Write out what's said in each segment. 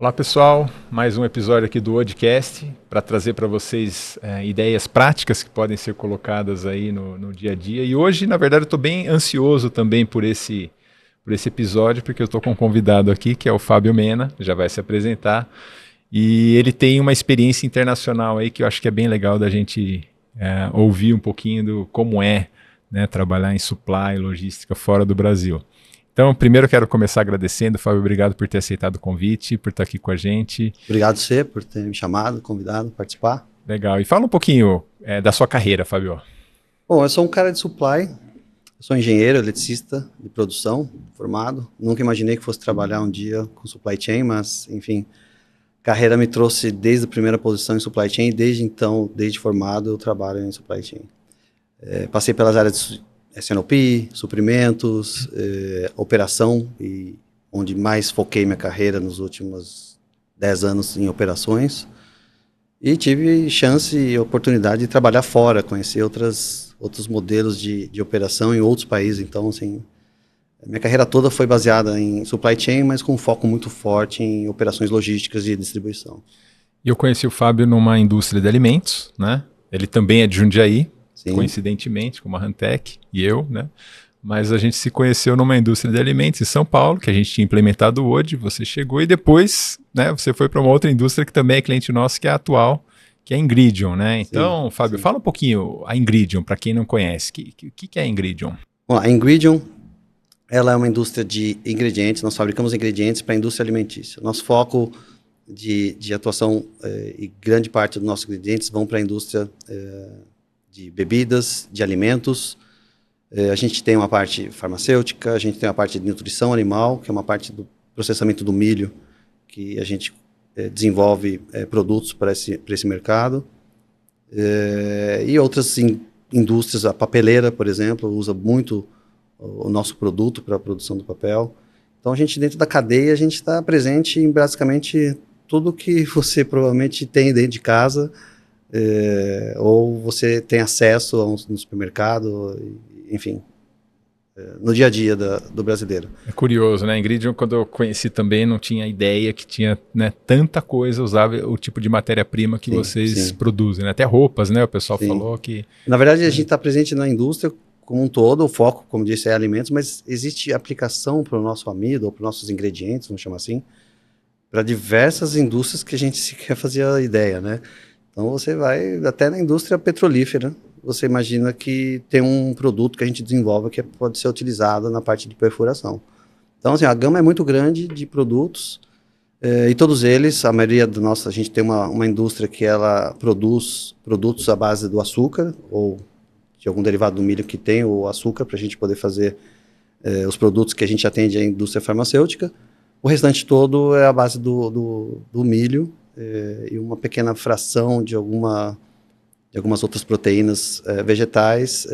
Olá pessoal, mais um episódio aqui do Odcast para trazer para vocês ideias práticas que podem ser colocadas aí no dia a dia. E hoje, na verdade, eu estou bem ansioso também por esse episódio, porque eu estou com um convidado aqui que é o Fábio Mena, já vai se apresentar. E ele tem uma experiência internacional aí que eu acho que é bem legal da gente ouvir um pouquinho do como é, né, trabalhar em supply, logística fora do Brasil. Então, primeiro eu quero começar agradecendo, Fábio, obrigado por ter aceitado o convite, por estar aqui com a gente. Obrigado você por ter me chamado, convidado a participar. Legal. E fala um pouquinho da sua carreira, Fábio. Bom, eu sou um cara de supply, eu sou engenheiro, eletricista de produção, formado. Nunca imaginei que fosse trabalhar um dia com supply chain, mas, enfim, carreira me trouxe desde a primeira posição em supply chain e desde então, desde formado, eu trabalho em supply chain. Passei pelas áreas de S&OP, suprimentos, operação, e onde mais foquei minha carreira nos últimos 10 anos em operações. E tive chance e oportunidade de trabalhar fora, conhecer outros modelos de operação em outros países. Então, assim, minha carreira toda foi baseada em supply chain, mas com um foco muito forte em operações logísticas e distribuição. E eu conheci o Fábio numa indústria de alimentos, né? Ele também é de Jundiaí. Sim. Coincidentemente, como a Hantec e eu, né? Mas a gente se conheceu numa indústria de alimentos em São Paulo, que a gente tinha implementado hoje, você chegou e depois, né, você foi para uma outra indústria que também é cliente nosso, que é a atual, que é a Ingridion, né? Então, sim, Fábio, sim. Fala um pouquinho a Ingridion, para quem não conhece. O que é a Ingridion? Bom, a Ingridion, ela é uma indústria de ingredientes, nós fabricamos ingredientes para a indústria alimentícia. Nosso foco de atuação e grande parte dos nossos ingredientes vão para a indústria de bebidas, de alimentos. A gente tem uma parte farmacêutica, a gente tem uma parte de nutrição animal, que é uma parte do processamento do milho, que a gente desenvolve produtos para esse mercado. E outras indústrias, a papeleira, por exemplo, usa muito o nosso produto para a produção do papel. Então, a gente, dentro da cadeia, a gente está presente em basicamente tudo que você provavelmente tem dentro de casa, ou você tem acesso no supermercado, enfim, no dia a dia do brasileiro. É curioso, né? Ingrid, quando eu conheci também, não tinha ideia que tinha, né, tanta coisa, usava o tipo de matéria-prima que vocês produzem, né? Até roupas, né? O pessoal falou que... Na verdade, a gente está presente na indústria como um todo, o foco, como disse, é alimentos, mas existe aplicação para o nosso amido, ou para os nossos ingredientes, vamos chamar assim, para diversas indústrias que a gente sequer fazia ideia, né? Então, você vai até na indústria petrolífera, você imagina que tem um produto que a gente desenvolve que pode ser utilizado na parte de perfuração. Então, assim, a gama é muito grande de produtos, e todos eles, a maioria do nosso, a gente tem uma indústria que ela produz produtos à base do açúcar, ou de algum derivado do milho que tem o açúcar, para a gente poder fazer os produtos que a gente atende à indústria farmacêutica. O restante todo é a base do milho, e uma pequena fração de algumas outras proteínas vegetais,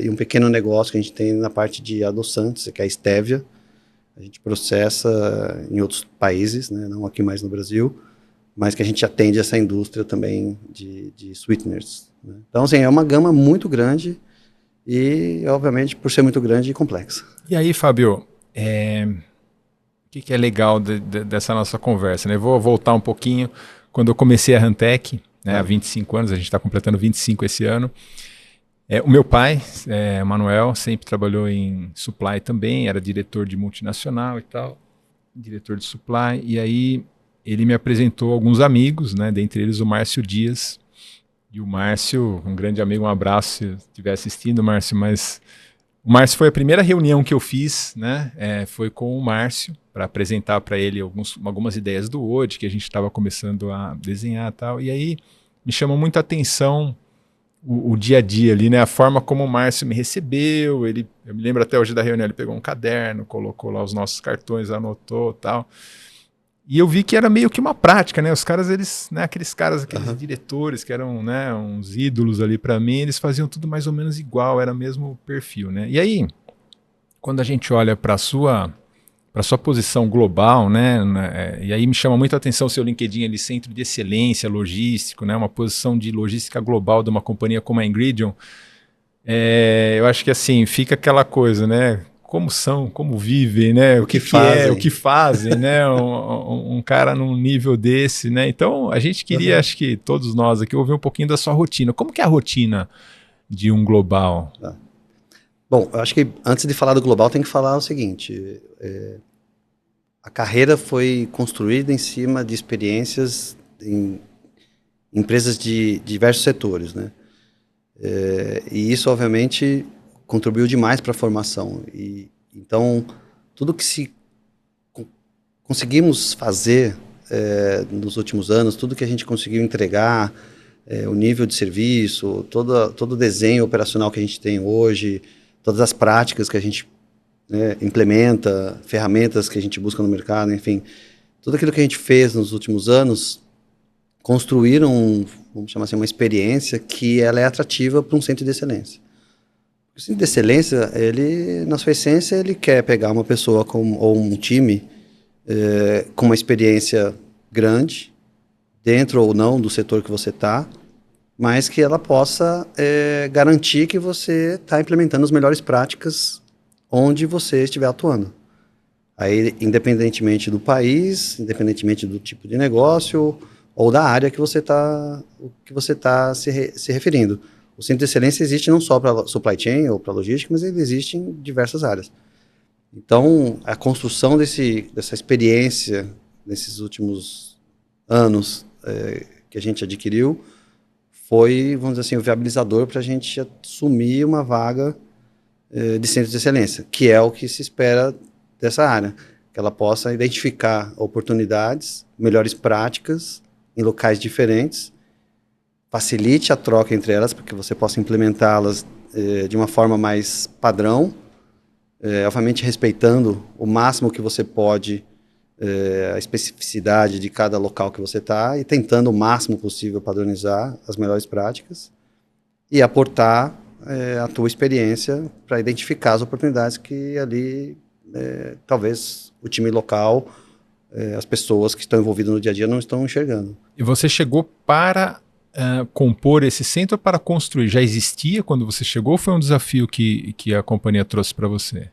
e um pequeno negócio que a gente tem na parte de adoçantes, que é a estévia. A gente processa em outros países, né, não aqui mais no Brasil, mas que a gente atende essa indústria também de sweeteners, né? Então, assim, é uma gama muito grande e, obviamente, por ser muito grande e complexa. E aí, Fábio, o que é legal dessa nossa conversa, né? Eu vou voltar um pouquinho. Quando eu comecei a Hantec, né, há 25 anos, a gente está completando 25 esse ano. O meu pai, Manuel, sempre trabalhou em supply também, era diretor de multinacional e tal, diretor de supply, e aí ele me apresentou alguns amigos, né, dentre eles o Márcio Dias. E o Márcio, um grande amigo, um abraço se estiver assistindo, Márcio, mas o Márcio foi a primeira reunião que eu fiz, né, foi com o Márcio, para apresentar para ele algumas ideias do Ode, que a gente estava começando a desenhar e tal, e aí me chamou muito a atenção o dia a dia ali, né, a forma como o Márcio me recebeu. Eu me lembro até hoje da reunião, ele pegou um caderno, colocou lá os nossos cartões, anotou e tal. E eu vi que era meio que uma prática, né? Os caras, eles, né, aqueles diretores que eram, né, uns ídolos ali para mim, eles faziam tudo mais ou menos igual, era o mesmo perfil, né? E aí, quando a gente olha para sua posição global, né, e aí me chama muito a atenção o seu LinkedIn ali, Centro de Excelência Logístico, né, uma posição de logística global de uma companhia como a Ingridion. Eu acho que assim, fica aquela coisa, né? como são, como vivem, né? O que fazem. é, o que fazem, né? Um cara num nível desse, né? Então, a gente queria, acho que todos nós aqui, ouvir um pouquinho da sua rotina. Como que é a rotina de um global? Bom, eu acho que antes de falar do global, tem que falar o seguinte: a carreira foi construída em cima de experiências em empresas de diversos setores, né? E isso, obviamente, contribuiu demais para a formação. Então, tudo que conseguimos fazer nos últimos anos, tudo que a gente conseguiu entregar, o nível de serviço, todo o desenho operacional que a gente tem hoje, todas as práticas que a gente implementa, ferramentas que a gente busca no mercado, enfim, tudo aquilo que a gente fez nos últimos anos construíram, vamos chamar assim, uma experiência que ela é atrativa para um centro de excelência. O centro de excelência, ele, na sua essência, ele quer pegar uma pessoa ou um time com uma experiência grande, dentro ou não do setor que você está, mas que ela possa garantir que você está implementando as melhores práticas onde você estiver atuando. Aí, independentemente do país, independentemente do tipo de negócio ou da área que você está se referindo. O Centro de Excelência existe não só para supply chain ou para logística, mas ele existe em diversas áreas. Então, a construção dessa experiência nesses últimos anos que a gente adquiriu foi, vamos dizer assim, o viabilizador para a gente assumir uma vaga de Centro de Excelência, que é o que se espera dessa área, que ela possa identificar oportunidades, melhores práticas em locais diferentes, facilite a troca entre elas, para que você possa implementá-las de uma forma mais padrão, obviamente respeitando o máximo que você pode a especificidade de cada local que você está e tentando o máximo possível padronizar as melhores práticas e aportar a tua experiência para identificar as oportunidades que ali talvez o time local, as pessoas que estão envolvidas no dia a dia não estão enxergando. E você chegou para compor esse centro ou para construir? Já existia quando você chegou ou foi um desafio que a companhia trouxe para você?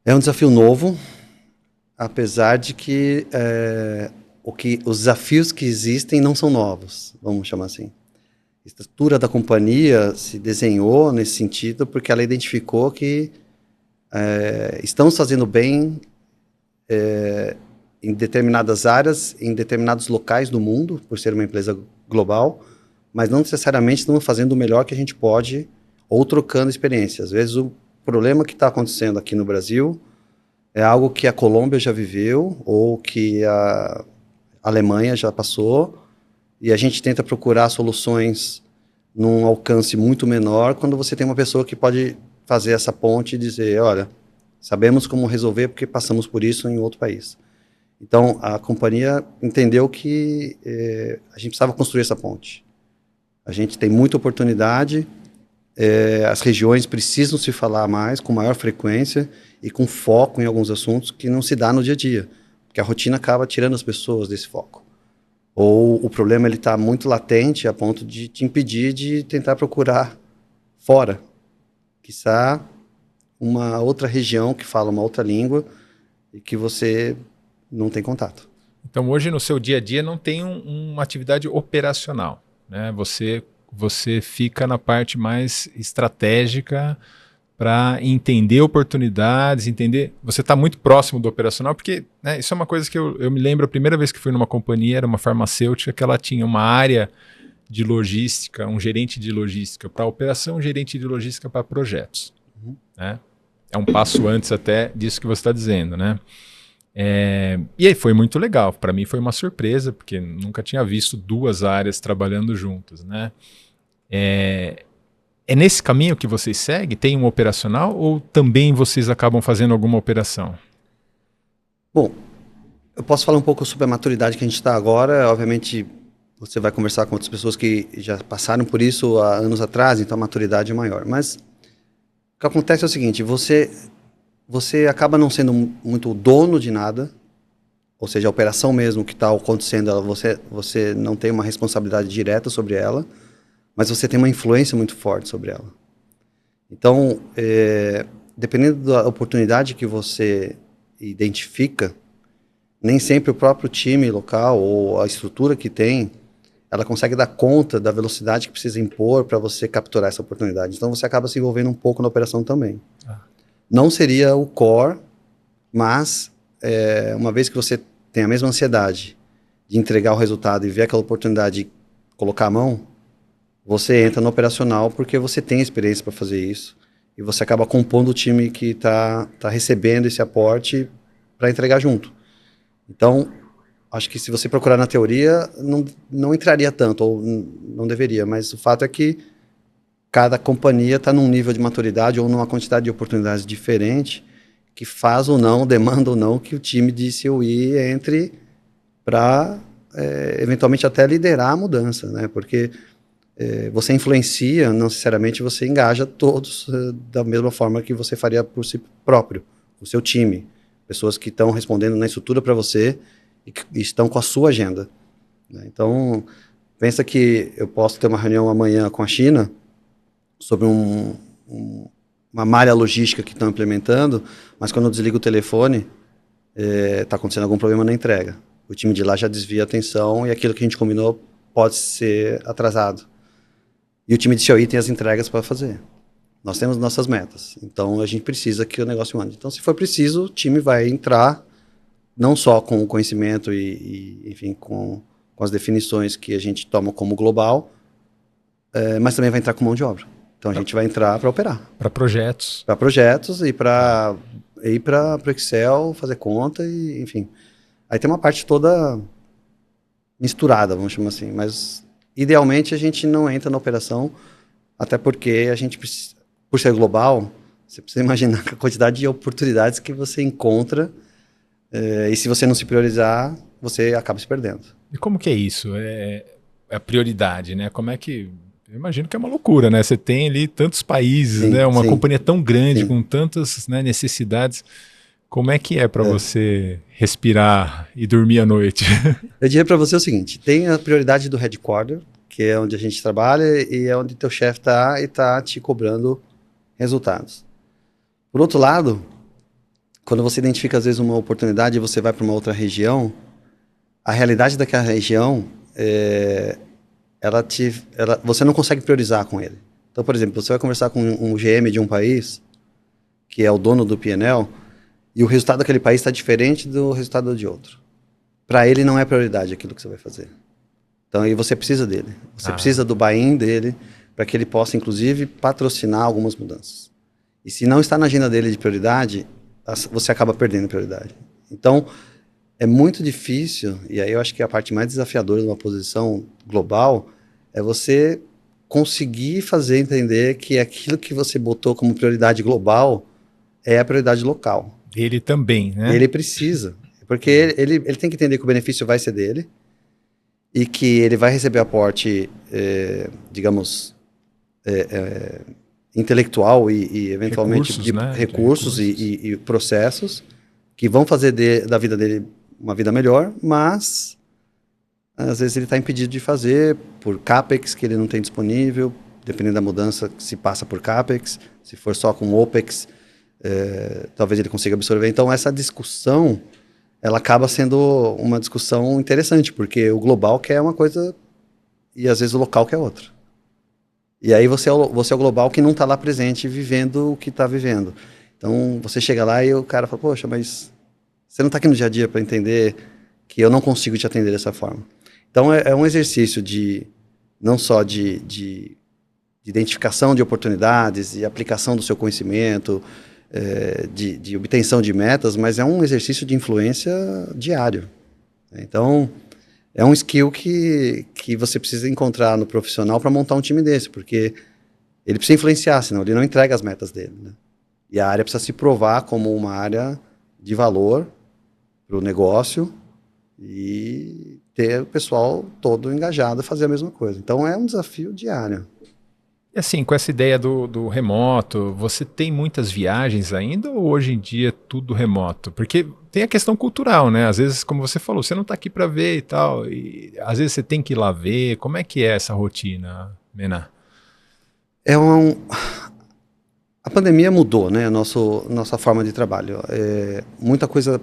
É um desafio novo, apesar de que os desafios que existem não são novos, vamos chamar assim. A estrutura da companhia se desenhou nesse sentido porque ela identificou que estamos fazendo bem em determinadas áreas, em determinados locais do mundo, por ser uma empresa global, mas não necessariamente estamos fazendo o melhor que a gente pode ou trocando experiência. Às vezes o problema que está acontecendo aqui no Brasil é algo que a Colômbia já viveu ou que a Alemanha já passou e a gente tenta procurar soluções num alcance muito menor quando você tem uma pessoa que pode fazer essa ponte e dizer, olha, sabemos como resolver porque passamos por isso em outro país. Então, a companhia entendeu que a gente precisava construir essa ponte. A gente tem muita oportunidade, as regiões precisam se falar mais, com maior frequência e com foco em alguns assuntos que não se dá no dia a dia, porque a rotina acaba tirando as pessoas desse foco. Ou o problema está muito latente a ponto de te impedir de tentar procurar fora, quiçá uma outra região que fala uma outra língua e que você não tem contato. Então, hoje no seu dia a dia não tem uma atividade operacional, né? Você fica na parte mais estratégica para entender oportunidades, Você está muito próximo do operacional, porque né, isso é uma coisa que eu me lembro, a primeira vez que fui numa companhia, era uma farmacêutica, que ela tinha uma área de logística, um gerente de logística para operação, um gerente de logística para projetos. Né? É um passo antes até disso que você está dizendo, né? E aí foi muito legal, para mim foi uma surpresa, porque nunca tinha visto duas áreas trabalhando juntas, né? É nesse caminho que vocês seguem? Tem um operacional ou também vocês acabam fazendo alguma operação? Bom, eu posso falar um pouco sobre a maturidade que a gente está agora. Obviamente, você vai conversar com outras pessoas que já passaram por isso há anos atrás, então a maturidade é maior. Mas o que acontece é o seguinte, você acaba não sendo muito dono de nada, ou seja, a operação mesmo que está acontecendo, você não tem uma responsabilidade direta sobre ela, mas você tem uma influência muito forte sobre ela. Então, dependendo da oportunidade que você identifica, nem sempre o próprio time local ou a estrutura que tem, ela consegue dar conta da velocidade que precisa impor para você capturar essa oportunidade. Então você acaba se envolvendo um pouco na operação também. Não seria o core, mas uma vez que você tem a mesma ansiedade de entregar o resultado e ver aquela oportunidade de colocar a mão, você entra no operacional porque você tem experiência para fazer isso e você acaba compondo o time que está recebendo esse aporte para entregar junto. Então, acho que se você procurar na teoria, não entraria tanto, ou não deveria, mas o fato é que cada companhia está num nível de maturidade ou numa quantidade de oportunidades diferente que faz ou não, demanda ou não que o time de COE entre para, eventualmente, até liderar a mudança, né? Porque você influencia, não necessariamente você engaja todos da mesma forma que você faria por si próprio, o seu time. Pessoas que estão respondendo na estrutura para você e que estão com a sua agenda, né? Então, pensa que eu posso ter uma reunião amanhã com a China sobre uma malha logística que estão implementando, mas quando eu desligo o telefone, está acontecendo algum problema na entrega. O time de lá já desvia a atenção e aquilo que a gente combinou pode ser atrasado. E o time de COI tem as entregas para fazer. Nós temos nossas metas, então a gente precisa que o negócio ande. Então, se for preciso, o time vai entrar, não só com o conhecimento enfim, com as definições que a gente toma como global, mas também vai entrar com mão de obra. Então, a gente vai entrar para operar. Para projetos. Para projetos e para ir para o Excel, fazer conta, e enfim. Aí tem uma parte toda misturada, vamos chamar assim, mas idealmente a gente não entra na operação, até porque a gente precisa, por ser global, você precisa imaginar a quantidade de oportunidades que você encontra, e se você não se priorizar, você acaba se perdendo. E como que é isso? É a prioridade, né? Como é que... Eu imagino que é uma loucura, né? Você tem ali tantos países, Sim, né? Uma sim, companhia tão grande, sim. com tantas, né, necessidades. Como é que é para você respirar e dormir à noite? Eu diria para você o seguinte, tem a prioridade do headquarter, que é onde a gente trabalha e é onde teu chefe está e está te cobrando resultados. Por outro lado, quando você identifica às vezes uma oportunidade e você vai para uma outra região, a realidade daquela região, você não consegue priorizar com ele. Então, por exemplo, você vai conversar com um GM de um país, que é o dono do P&L, e o resultado daquele país está diferente do resultado de outro. Para ele não é prioridade aquilo que você vai fazer. Então, aí você precisa dele. Você precisa do buy-in dele para que ele possa, inclusive, patrocinar algumas mudanças. E se não está na agenda dele de prioridade, você acaba perdendo prioridade. Então, é muito difícil, e aí eu acho que a parte mais desafiadora de uma posição global é você conseguir fazer entender que aquilo que você botou como prioridade global é a prioridade local. Ele também, né? Ele precisa, porque ele tem que entender que o benefício vai ser dele e que ele vai receber aporte, digamos, intelectual e eventualmente recursos, de né? recursos e processos que vão fazer da vida dele uma vida melhor, mas às vezes ele está impedido de fazer por CAPEX que ele não tem disponível, dependendo da mudança, se passa por CAPEX, se for só com OPEX, talvez ele consiga absorver. Então essa discussão, ela acaba sendo uma discussão interessante, porque o global quer uma coisa e às vezes o local quer outra. E aí você é o global que não está lá presente, vivendo o que está vivendo. Então você chega lá e o cara fala, poxa, mas você não está aqui no dia a dia para entender que eu não consigo te atender dessa forma. Então é um exercício não só de identificação de oportunidades e aplicação do seu conhecimento, de obtenção de metas, mas é um exercício de influência diário. Então, é um skill que você precisa encontrar no profissional para montar um time desse, porque ele precisa influenciar, senão ele não entrega as metas dele, né? E a área precisa se provar como uma área de valor para o negócio e ter o pessoal todo engajado a fazer a mesma coisa. Então, é um desafio diário. E assim, com essa ideia do remoto, você tem muitas viagens ainda ou hoje em dia é tudo remoto? Porque tem a questão cultural, né? Às vezes, como você falou, você não está aqui para ver e tal, e às vezes você tem que ir lá ver. Como é que é essa rotina, Mená? A pandemia mudou, né, nossa forma de trabalho. Muita coisa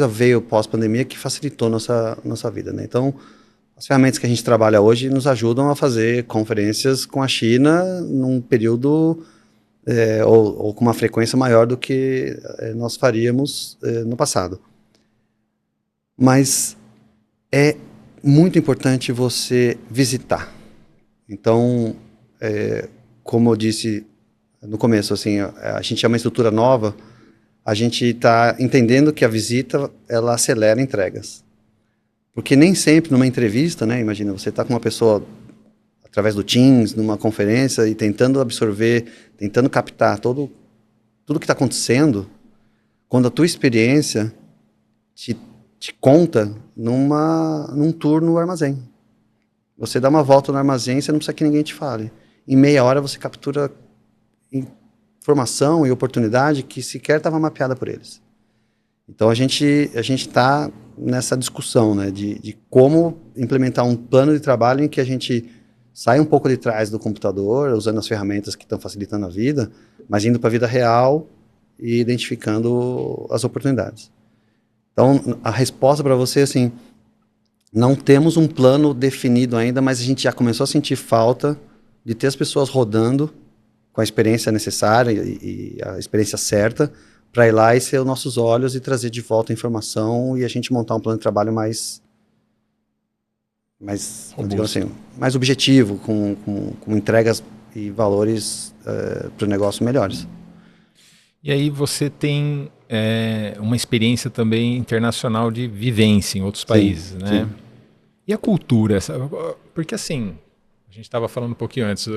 veio pós-pandemia que facilitou nossa vida, né? Então, as ferramentas que a gente trabalha hoje nos ajudam a fazer conferências com a China num período ou com uma frequência maior do que nós faríamos no passado. Mas é muito importante você visitar. Então, como eu disse no começo, assim, a gente é uma estrutura nova, a gente está entendendo que a visita, ela acelera entregas. Porque nem sempre numa entrevista, né, imagina, você está com uma pessoa através do Teams, numa conferência, e tentando absorver, tentando captar tudo que está acontecendo, quando a tua experiência te conta num tour no armazém. Você dá uma volta no armazém, você não precisa que ninguém te fale. Em meia hora você captura informação e oportunidade que sequer estava mapeada por eles. Então a gente está nessa discussão, né, de como implementar um plano de trabalho em que a gente sai um pouco de trás do computador, usando as ferramentas que estão facilitando a vida, mas indo para a vida real e identificando as oportunidades. Então a resposta para você, assim, não temos um plano definido ainda, mas a gente já começou a sentir falta de ter as pessoas rodando com a experiência necessária e a experiência certa para ir lá e ser os nossos olhos e trazer de volta a informação e a gente montar um plano de trabalho mais assim, mais objetivo, com entregas e valores para o negócio melhores. E aí você tem uma experiência também internacional de vivência em outros países, né? Sim. E a cultura? Porque assim, a gente estava falando um pouquinho antes,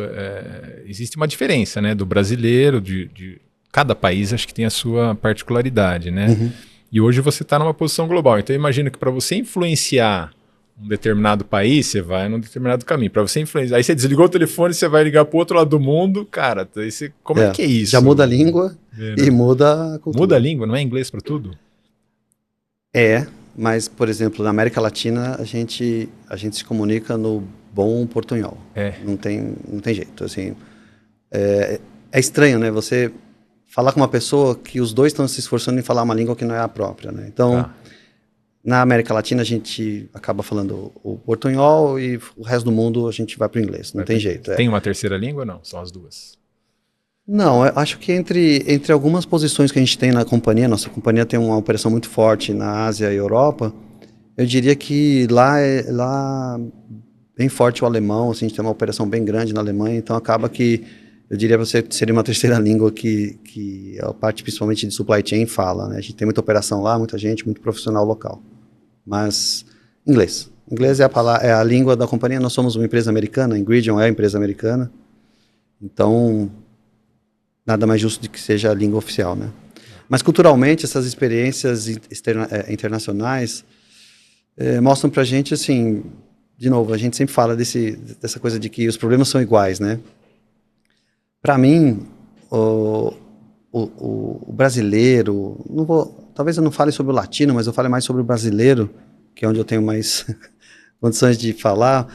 existe uma diferença, né, do brasileiro, de cada país acho que tem a sua particularidade, né? Uhum. E hoje você está numa posição global, então eu imagino que para você influenciar um determinado país, você vai num determinado caminho. Para você influenciar, aí você desligou o telefone, você vai ligar para o outro lado do mundo, cara, como é que é isso? Já muda a língua e muda a cultura. Muda a língua, não é inglês para tudo? Mas, por exemplo, na América Latina, a gente se comunica no bom portunhol. Não tem jeito. Assim, é estranho, né? Você falar com uma pessoa que os dois estão se esforçando em falar uma língua que não é a própria, né? Então, na América Latina, a gente acaba falando o portunhol e o resto do mundo a gente vai para o inglês. Não tem jeito. Tem uma terceira língua ou não? São as duas? Não, eu acho que entre algumas posições que a gente tem na companhia, nossa companhia tem uma operação muito forte na Ásia e Europa, eu diria que lá bem forte o alemão, assim, a gente tem uma operação bem grande na Alemanha, então acaba que, eu diria pra você, seria uma terceira língua que a parte principalmente de supply chain fala, né? A gente tem muita operação lá, muita gente, muito profissional local. Mas inglês. Inglês é a língua da companhia, nós somos uma empresa americana, a Ingridion é a empresa americana, então nada mais justo de que seja a língua oficial, né? Mas culturalmente essas experiências internacionais mostram pra gente, assim, de novo, a gente sempre fala dessa coisa de que os problemas são iguais, né? Para mim, o brasileiro, talvez eu não fale sobre o latino, mas eu fale mais sobre o brasileiro, que é onde eu tenho mais condições de falar.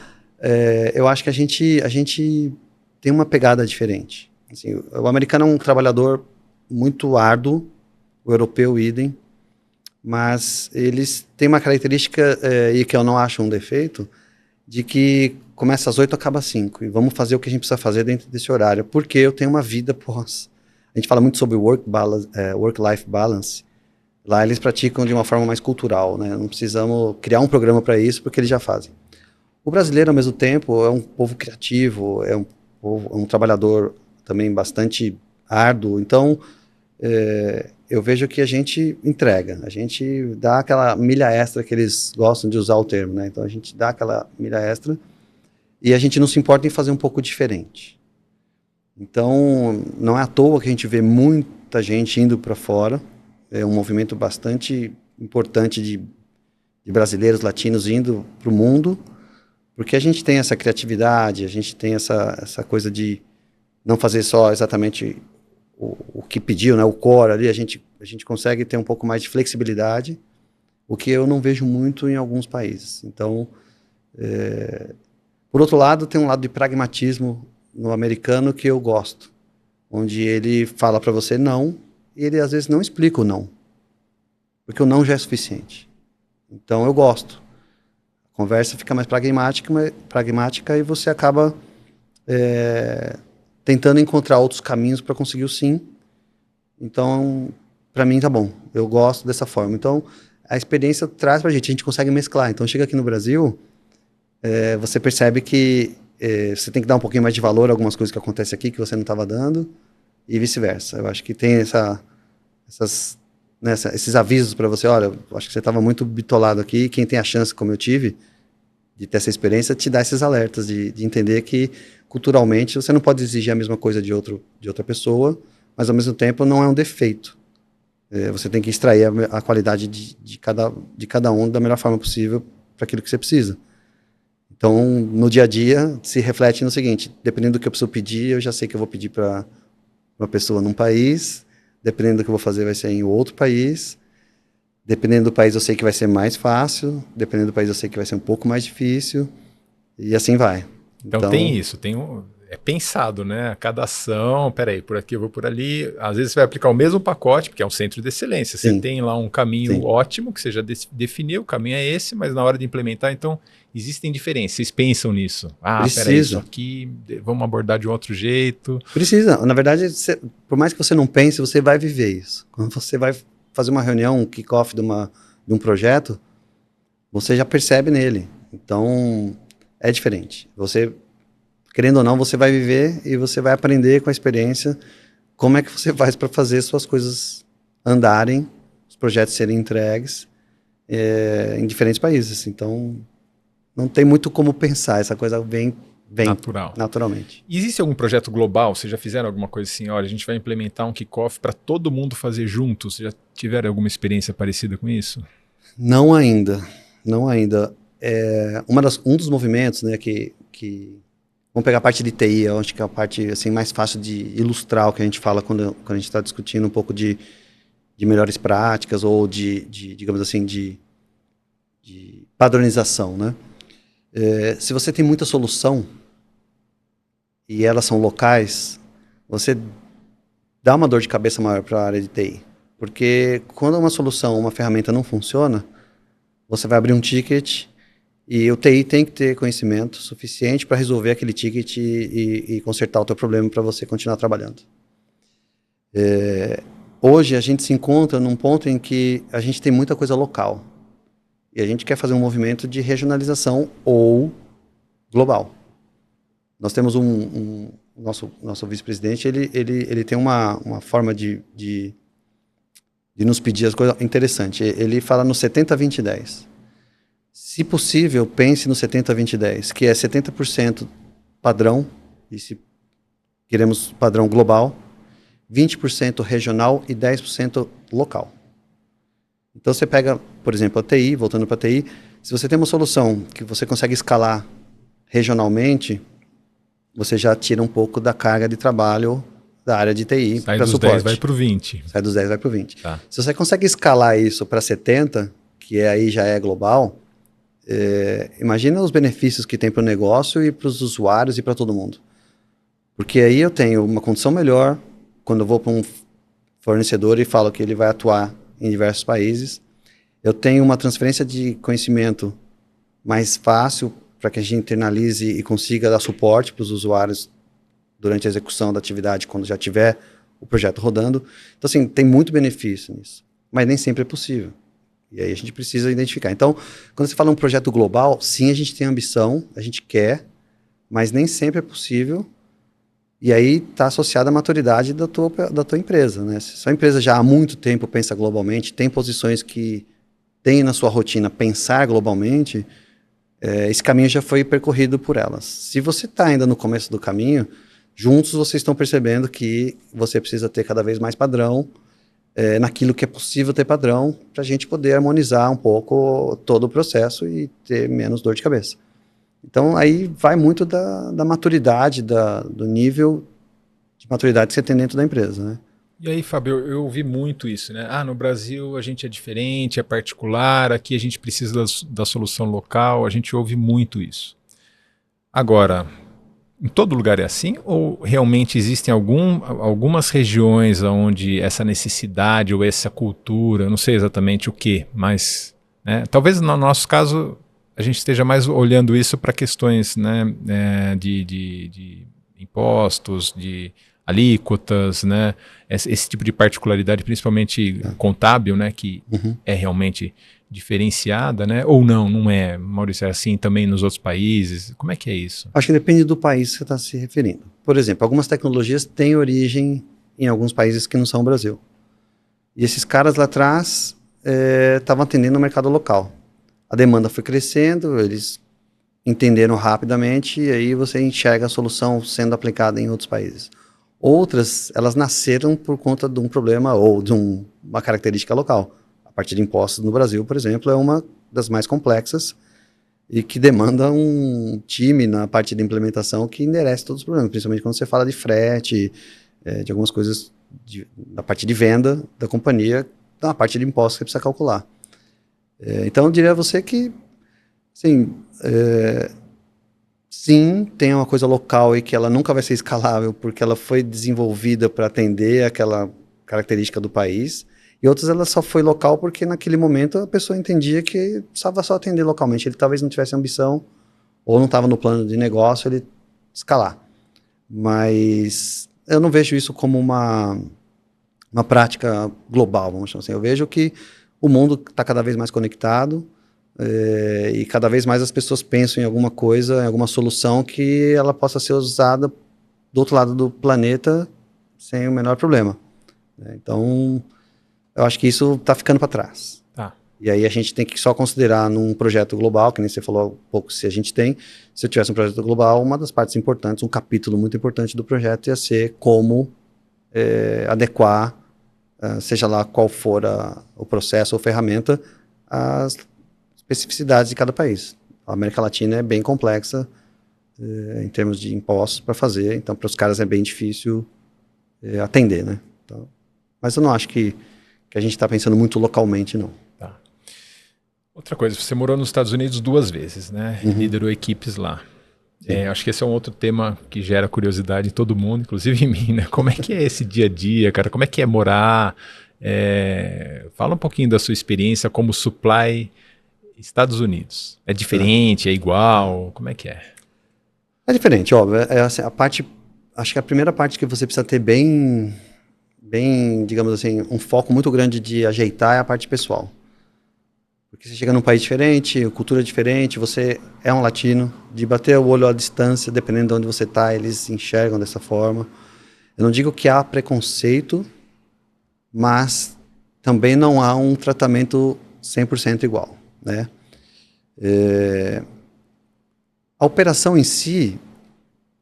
Eu acho que a gente tem uma pegada diferente. Assim, o americano é um trabalhador muito árduo, o europeu idem, mas eles têm uma característica, e que eu não acho um defeito, de que começa às 8 acaba às 5, e vamos fazer o que a gente precisa fazer dentro desse horário, porque eu tenho uma vida pós. A gente fala muito sobre work-life balance, lá eles praticam de uma forma mais cultural, né? Não precisamos criar um programa para isso, porque eles já fazem. O brasileiro, ao mesmo tempo, é um povo criativo, é um trabalhador também bastante árduo, então eu vejo que a gente entrega, a gente dá aquela milha extra que eles gostam de usar o termo, né? Então a gente dá aquela milha extra e a gente não se importa em fazer um pouco diferente. Então não é à toa que a gente vê muita gente indo para fora, é um movimento bastante importante de brasileiros latinos indo para o mundo, porque a gente tem essa criatividade, a gente tem essa coisa de não fazer só exatamente o que pediu, né, o core ali, a gente consegue ter um pouco mais de flexibilidade, o que eu não vejo muito em alguns países. Então, por outro lado, tem um lado de pragmatismo no americano que eu gosto. onde ele fala para você não, e ele às vezes não explica o não, porque o não já é suficiente. Então eu gosto. A conversa fica mais pragmática e você acaba tentando encontrar outros caminhos para conseguir o sim. Então, para mim tá bom. Eu gosto dessa forma. Então, a experiência traz pra gente consegue mesclar. Então, chega aqui no Brasil, você percebe que você tem que dar um pouquinho mais de valor a algumas coisas que acontecem aqui que você não estava dando e vice-versa. Eu acho que tem esses avisos para você, olha, eu acho que você estava muito bitolado aqui, quem tem a chance, como eu tive, de ter essa experiência, te dá esses alertas, de entender que culturalmente você não pode exigir a mesma coisa de outra pessoa, mas ao mesmo tempo não é um defeito. Você tem que extrair a qualidade de cada um da melhor forma possível para aquilo que você precisa. Então, no dia a dia, se reflete no seguinte, dependendo do que eu preciso pedir, eu já sei que eu vou pedir para uma pessoa num país, dependendo do que eu vou fazer vai ser em outro país, dependendo do país eu sei que vai ser mais fácil, dependendo do país eu sei que vai ser um pouco mais difícil, e assim vai. Então tem isso, é pensado, né? Cada ação, peraí, por aqui eu vou por ali. Às vezes você vai aplicar o mesmo pacote, porque é um centro de excelência. Você tem lá um caminho ótimo, que você já definiu, o caminho é esse, mas na hora de implementar, então, existem diferenças. Vocês pensam nisso? Peraí, isso aqui, vamos abordar de um outro jeito. Precisa. Na verdade, por mais que você não pense, você vai viver isso. Quando você vai fazer uma reunião, um kick-off de um projeto, você já percebe nele. Então, é diferente. Você, querendo ou não, você vai viver e você vai aprender com a experiência como é que você faz para fazer suas coisas andarem, os projetos serem entregues em diferentes países. Então, não tem muito como pensar, essa coisa vem naturalmente. E existe algum projeto global? Vocês já fizeram alguma coisa assim? Olha, a gente vai implementar um kickoff para todo mundo fazer junto. Vocês já tiveram alguma experiência parecida com isso? Não ainda. Um dos movimentos, né, que vamos pegar a parte de TI, eu acho que é a parte assim, mais fácil de ilustrar o que a gente fala quando a gente está discutindo um pouco de melhores práticas ou digamos assim, de padronização, né? Se você tem muita solução e elas são locais, você dá uma dor de cabeça maior para a área de TI. Porque quando uma solução, uma ferramenta não funciona, você vai abrir um ticket e o TI tem que ter conhecimento suficiente para resolver aquele ticket e consertar o teu problema para você continuar trabalhando. Hoje a gente se encontra num ponto em que a gente tem muita coisa local. E a gente quer fazer um movimento de regionalização ou global. Nós temos nosso vice-presidente, ele tem uma forma de nos pedir as coisas interessante. Ele fala no 70-20-10. Se possível, pense no 70-20-10, que é 70% padrão, e se queremos padrão global, 20% regional e 10% local. Então você pega, por exemplo, a TI, voltando para a TI, se você tem uma solução que você consegue escalar regionalmente, você já tira um pouco da carga de trabalho da área de TI para suporte. Sai dos 10 vai para o 20. Sai dos 10 vai para o 20. Tá. Se você consegue escalar isso para 70, que aí já é global, imagina os benefícios que tem para o negócio e para os usuários e para todo mundo. Porque aí eu tenho uma condição melhor quando eu vou para um fornecedor e falo que ele vai atuar em diversos países. Eu tenho uma transferência de conhecimento mais fácil para que a gente internalize e consiga dar suporte para os usuários durante a execução da atividade, quando já tiver o projeto rodando. Então, assim, tem muito benefício nisso, mas nem sempre é possível. E aí a gente precisa identificar. Então, quando você fala um projeto global, sim, a gente tem ambição, a gente quer, mas nem sempre é possível. E aí está associada à maturidade da tua empresa, né? Se a sua empresa já há muito tempo pensa globalmente, tem posições que tem na sua rotina pensar globalmente, esse caminho já foi percorrido por elas. Se você está ainda no começo do caminho, juntos vocês estão percebendo que você precisa ter cada vez mais padrão naquilo que é possível ter padrão para a gente poder harmonizar um pouco todo o processo e ter menos dor de cabeça. Então, aí vai muito da maturidade, do nível de maturidade que você tem dentro da empresa, né? E aí, Fábio, eu ouvi muito isso, né? No Brasil a gente é diferente, é particular, aqui a gente precisa da solução local, a gente ouve muito isso. Agora, Em todo lugar é assim? Ou realmente existem algumas regiões onde essa necessidade ou essa cultura, não sei exatamente o que, mas né, talvez no nosso caso a gente esteja mais olhando isso para questões, né, de impostos, de alíquotas, né, esse tipo de particularidade, principalmente contábil, né, que é realmente diferenciada, né? Ou não é, Maurício, é assim também nos outros países? Como é que é isso? Acho que depende do país que você está se referindo. Por exemplo, algumas tecnologias têm origem em alguns países que não são o Brasil. E esses caras lá atrás estavam atendendo o mercado local. A demanda foi crescendo, eles entenderam rapidamente e aí você enxerga a solução sendo aplicada em outros países. Outras, elas nasceram por conta de um problema ou de uma característica local. A parte de impostos no Brasil, por exemplo, é uma das mais complexas e que demanda um time na parte de implementação que enderece todos os problemas, principalmente quando você fala de frete, de algumas coisas da parte de venda da companhia, da parte de impostos que você precisa calcular. Então, eu diria a você que, assim, sim, tem uma coisa local e que ela nunca vai ser escalável porque ela foi desenvolvida para atender aquela característica do país, e outras ela só foi local porque naquele momento a pessoa entendia que precisava só atender localmente. Ele talvez não tivesse ambição ou não estava no plano de negócio ele escalar. Mas eu não vejo isso como uma prática global, vamos chamar assim. Eu vejo que o mundo está cada vez mais conectado e cada vez mais as pessoas pensam em alguma coisa, em alguma solução que ela possa ser usada do outro lado do planeta sem o menor problema. Então, eu acho que isso está ficando para trás. Tá. E aí a gente tem que só considerar num projeto global, que nem você falou um pouco se a gente tem. Se eu tivesse um projeto global, uma das partes importantes, um capítulo muito importante do projeto ia ser como adequar, seja lá qual for o processo ou ferramenta, as especificidades de cada país. A América Latina é bem complexa em termos de impostos para fazer, então para os caras é bem difícil atender, né? Então, mas eu não acho que a gente está pensando muito localmente, não. Tá. Outra coisa, você morou nos Estados Unidos 2 vezes, né? Liderou equipes lá. Acho que esse é um outro tema que gera curiosidade em todo mundo, inclusive em mim, né? Como é que é esse dia a dia, cara? Como é que é morar? Fala um pouquinho da sua experiência como supply Estados Unidos. É diferente? É igual? Como é que é? É diferente, óbvio. Assim, acho que a primeira parte que você precisa ter bem, digamos assim, um foco muito grande de ajeitar é a parte pessoal. Porque você chega num país diferente, cultura diferente, você é um latino, de bater o olho à distância, dependendo de onde você está, eles enxergam dessa forma. Eu não digo que há preconceito, mas também não há um tratamento 100% igual, né? A operação em si,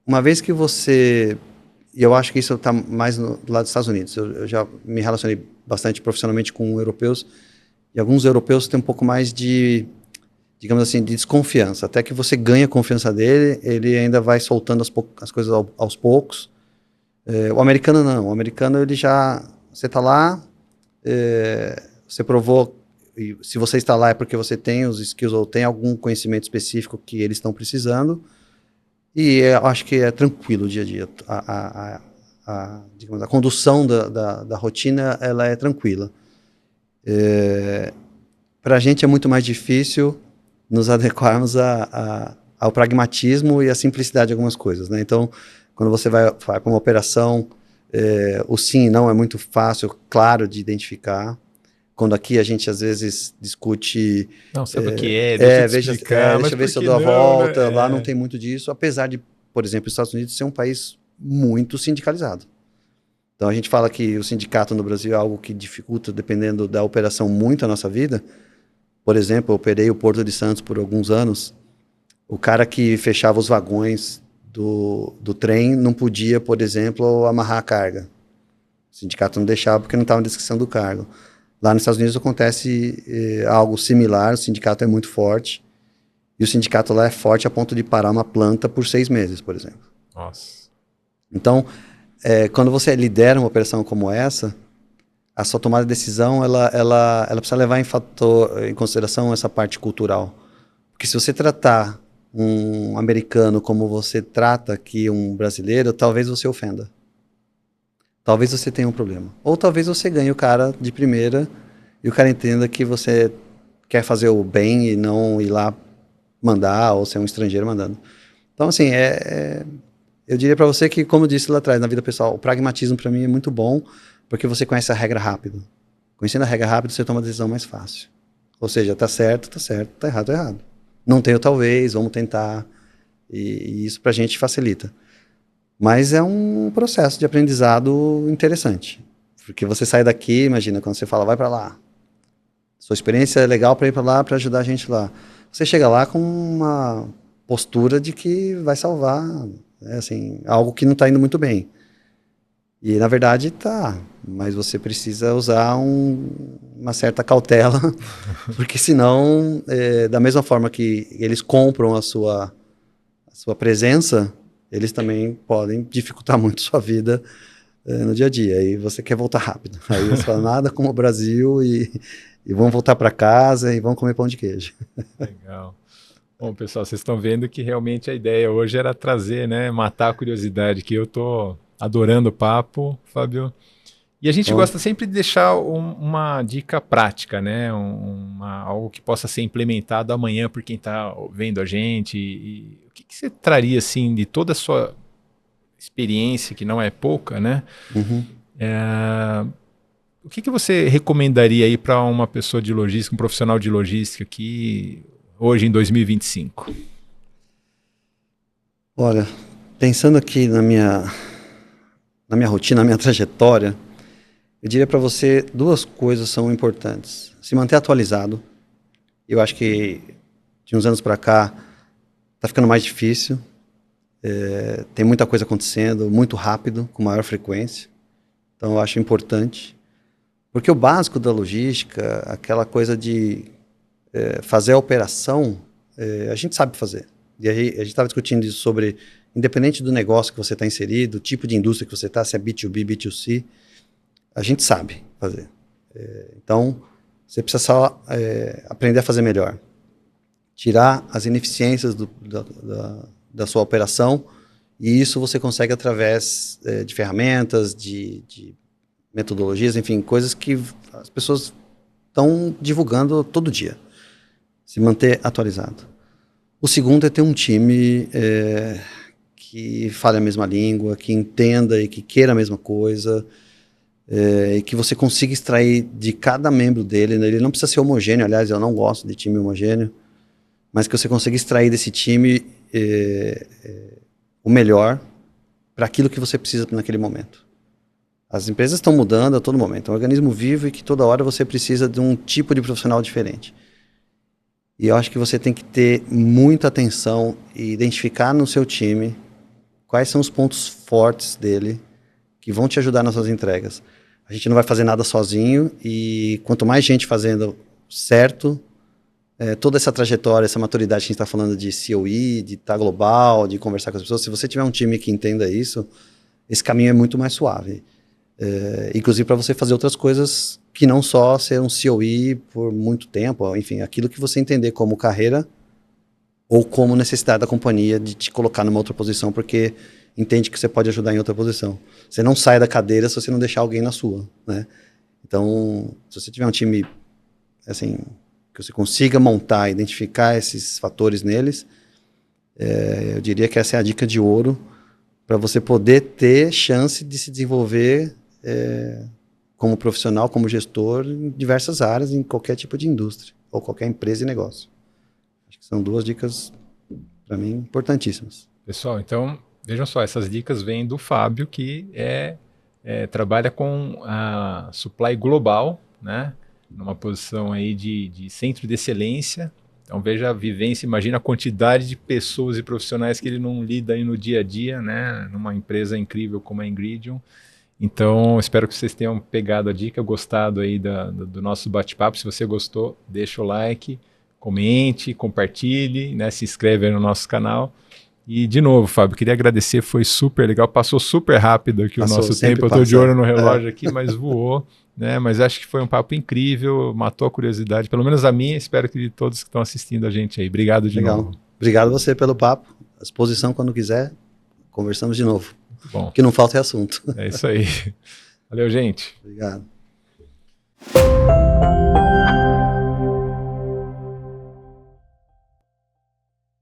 uma vez que você... E eu acho que isso está mais do lado dos Estados Unidos. Eu já me relacionei bastante profissionalmente com europeus, e alguns europeus têm um pouco mais de, digamos assim, de desconfiança. Até que você ganha a confiança dele, ele ainda vai soltando as coisas aos poucos. O americano não. O americano, ele já... Você está lá, você provou... E se você está lá é porque você tem os skills ou tem algum conhecimento específico que eles estão precisando. E eu acho que é tranquilo o dia a dia. Digamos, a condução da rotina ela é tranquila. Para a gente é muito mais difícil nos adequarmos ao pragmatismo e à simplicidade de algumas coisas, né? Então, quando você vai para uma operação, o sim e não é muito fácil, claro de identificar. Quando aqui a gente às vezes discute... Não, sabe o que é? Deixa eu explicar, deixa eu ver se eu dou a volta. Lá não tem muito disso, apesar de, por exemplo, os Estados Unidos ser um país muito sindicalizado. Então a gente fala que o sindicato no Brasil é algo que dificulta, dependendo da operação, muito a nossa vida. Por exemplo, eu operei o Porto de Santos por alguns anos. O cara que fechava os vagões do trem não podia, por exemplo, amarrar a carga. O sindicato não deixava porque não estava na descrição do cargo. Lá nos Estados Unidos acontece algo similar, o sindicato é muito forte, e o sindicato lá é forte a ponto de parar uma planta por 6 meses, por exemplo. Nossa. Então, quando você lidera uma operação como essa, a sua tomada de decisão, ela precisa levar em consideração essa parte cultural. Porque se você tratar um americano como você trata aqui um brasileiro, talvez você ofenda. Talvez você tenha um problema. Ou talvez você ganhe o cara de primeira e o cara entenda que você quer fazer o bem e não ir lá mandar ou ser um estrangeiro mandando. Então, assim, eu diria para você que, como eu disse lá atrás, na vida pessoal, o pragmatismo para mim é muito bom, porque você conhece a regra rápido. Conhecendo a regra rápido, você toma a decisão mais fácil. Ou seja, tá certo, tá errado, tá errado. Não tenho talvez, vamos tentar. E isso pra gente facilita. Mas é um processo de aprendizado interessante. Porque você sai daqui, imagina, quando você fala, vai para lá. Sua experiência é legal para ir para lá, para ajudar a gente lá. Você chega lá com uma postura de que vai salvar, assim, algo que não está indo muito bem. E, na verdade, tá. Mas você precisa usar uma certa cautela, porque senão, da mesma forma que eles compram a sua presença, eles também podem dificultar muito sua vida no dia a dia. Aí você quer voltar rápido. Aí você fala, nada como o Brasil e vamos voltar para casa e vamos comer pão de queijo. Legal. Bom, pessoal, vocês estão vendo que realmente a ideia hoje era trazer, né, matar a curiosidade, que eu tô adorando o papo, Fábio. E a gente gosta sempre de deixar uma dica prática, né, algo que possa ser implementado amanhã por quem está vendo a gente. E o que você traria, assim, de toda a sua experiência, que não é pouca, né? Uhum. O que você recomendaria aí para uma pessoa de logística, um profissional de logística que hoje em 2025? Olha, pensando aqui na minha rotina, na minha trajetória, eu diria para você duas coisas são importantes. Se manter atualizado. Eu acho que de uns anos para cá está ficando mais difícil. Tem muita coisa acontecendo, muito rápido, com maior frequência. Então eu acho importante. Porque o básico da logística, aquela coisa de fazer a operação, a gente sabe fazer. E aí a gente estava discutindo isso sobre, independente do negócio que você está inserido, o tipo de indústria que você está, se é B2B, B2C, a gente sabe fazer. Então, você precisa só aprender a fazer melhor. Tirar as ineficiências da sua operação, e isso você consegue através de ferramentas, de metodologias, enfim, coisas que as pessoas estão divulgando todo dia. Se manter atualizado. O segundo é ter um time que fale a mesma língua, que entenda e que queira a mesma coisa, e que você consiga extrair de cada membro dele, né? Ele não precisa ser homogêneo, aliás, eu não gosto de time homogêneo, mas que você consiga extrair desse time o melhor para aquilo que você precisa naquele momento. As empresas estão mudando a todo momento, é um organismo vivo e que toda hora você precisa de um tipo de profissional diferente. E eu acho que você tem que ter muita atenção e identificar no seu time quais são os pontos fortes dele que vão te ajudar nas suas entregas. A gente não vai fazer nada sozinho e quanto mais gente fazendo certo, toda essa trajetória, essa maturidade que a gente está falando de COE, de estar global, de conversar com as pessoas, se você tiver um time que entenda isso, esse caminho é muito mais suave. Inclusive para você fazer outras coisas que não só ser um COE por muito tempo, enfim, aquilo que você entender como carreira ou como necessidade da companhia de te colocar numa outra posição, porque entende que você pode ajudar em outra posição. Você não sai da cadeira se você não deixar alguém na sua, né? Então, se você tiver um time assim, que você consiga montar, identificar esses fatores neles, eu diria que essa é a dica de ouro para você poder ter chance de se desenvolver como profissional, como gestor, em diversas áreas, em qualquer tipo de indústria, ou qualquer empresa e negócio. Acho que são duas dicas, para mim, importantíssimas. Pessoal, então, vejam só, essas dicas vêm do Fábio, que trabalha com a supply global, né? Numa posição aí de centro de excelência. Então, veja a vivência, imagina a quantidade de pessoas e profissionais que ele não lida aí no dia a dia, né? Numa empresa incrível como a Ingridium. Então, espero que vocês tenham pegado a dica, gostado aí do nosso bate-papo. Se você gostou, deixa o like, comente, compartilhe, né? Se inscreve aí no nosso canal. E, de novo, Fábio, queria agradecer, foi super legal, passou super rápido aqui o nosso tempo. Eu estou de olho no relógio aqui, mas voou, né? Mas acho que foi um papo incrível, matou a curiosidade, pelo menos a minha, espero que de todos que estão assistindo a gente aí. Obrigado de novo. Obrigado a você pelo papo. À disposição quando quiser. Conversamos de novo. Bom. O que não falta é assunto. É isso aí. Valeu, gente. Obrigado.